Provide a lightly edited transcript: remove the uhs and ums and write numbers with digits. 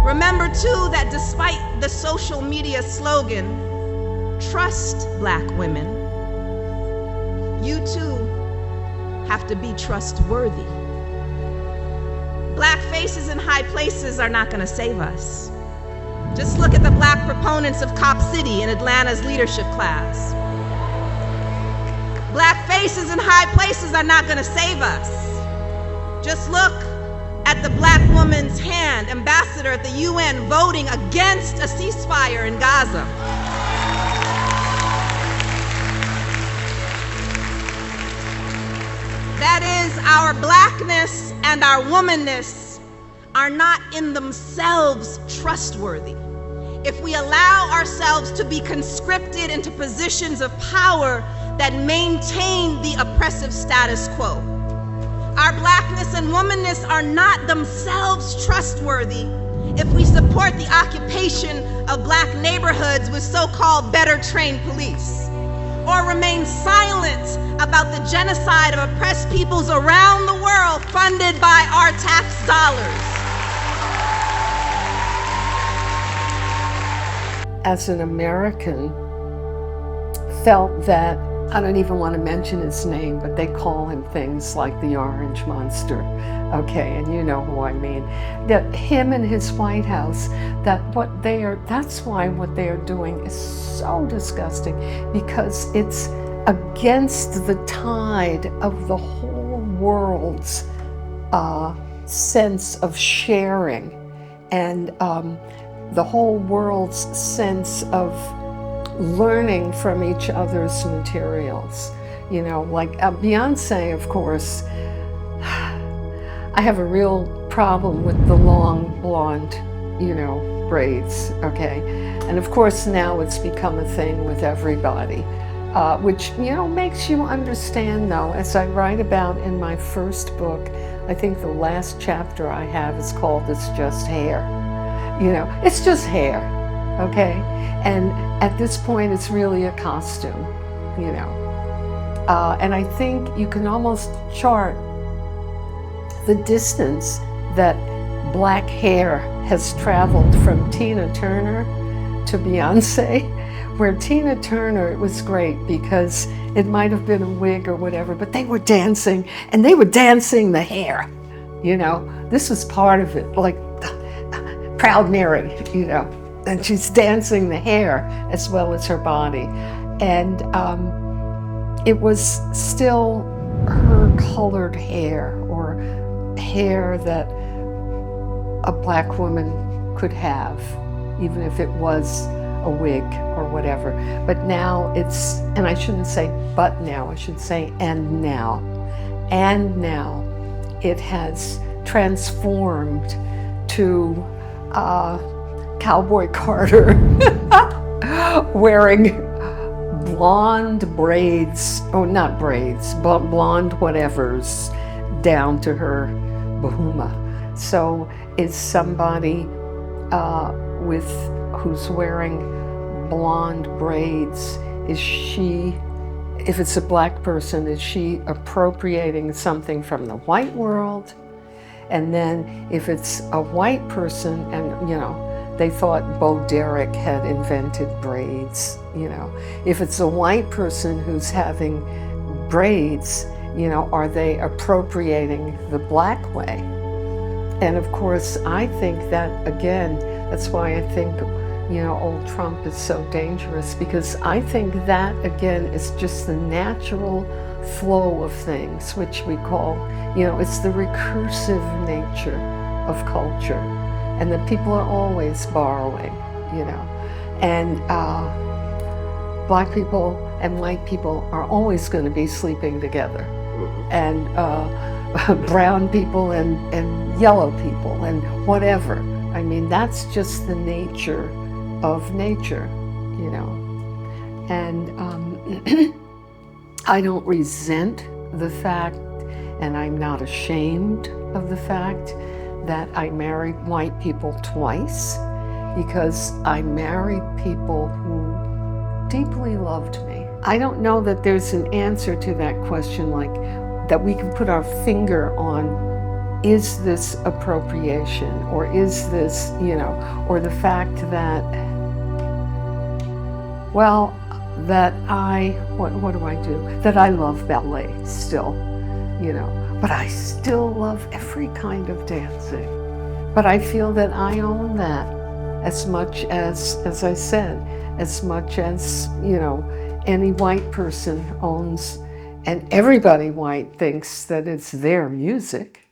Remember too that despite the social media slogan, trust Black women, you too have to be trustworthy. Black faces in high places are not going to save us. Just look at the Black proponents of Cop City in Atlanta's leadership class. Black faces in high places are not going to save us. Just look at the Black woman's hand, ambassador at the UN, voting against a ceasefire in Gaza. That is, our Blackness and our womanness are not in themselves trustworthy. If we allow ourselves to be conscripted into positions of power that maintain the oppressive status quo, our Blackness and womanness are not themselves trustworthy if we support the occupation of Black neighborhoods with so-called better trained police, or remain silent about the genocide of oppressed peoples around the world funded by our tax dollars. As an American, felt that, I don't even want to mention his name, but they call him things like the Orange Monster, okay, and you know who I mean. That him and his White House, that's why what they are doing is so disgusting, because it's against the tide of the whole world's sense of sharing and the whole world's sense of learning from each other's materials. You know, like Beyonce, of course, I have a real problem with the long blonde, braids, okay? And of course now it's become a thing with everybody, which, makes you understand though, as I write about in my first book, I think the last chapter I have is called It's Just Hair. It's just hair, okay? And at this point, it's really a costume, and I think you can almost chart the distance that Black hair has traveled from Tina Turner to Beyonce, where Tina Turner, it was great because it might have been a wig or whatever, but they were dancing, and they were dancing the hair, This was part of it, like Proud Mary, and she's dancing the hair as well as her body. And it was still her colored hair, or hair that a Black woman could have, even if it was a wig or whatever. But now it's, and I shouldn't say but now, I should say and now. And now it has transformed to Cowboy Carter wearing blonde braids, not braids, but blonde whatevers down to her bahuma. So is somebody who's wearing blonde braids, is she, if it's a Black person, is she appropriating something from the white world? And then if it's a white person, and they thought Bo Derek had invented braids, if it's a white person who's having braids, are they appropriating the Black way? And of course, I think that, again, that's why I think, old Trump is so dangerous, because I think that, again, is just the natural flow of things, which we call, it's the recursive nature of culture, and that people are always borrowing, and Black people and white people are always going to be sleeping together, and brown people and yellow people and whatever. I mean, that's just the nature of nature, and I don't resent the fact, and I'm not ashamed of the fact that I married white people twice, because I married people who deeply loved me. I don't know that there's an answer to that question, like that we can put our finger on is this appropriation, or is this, or the fact that, well, that what do I do? That I love ballet still, but I still love every kind of dancing. But I feel that I own that as much as I said, as much as, any white person owns, and everybody white thinks that it's their music.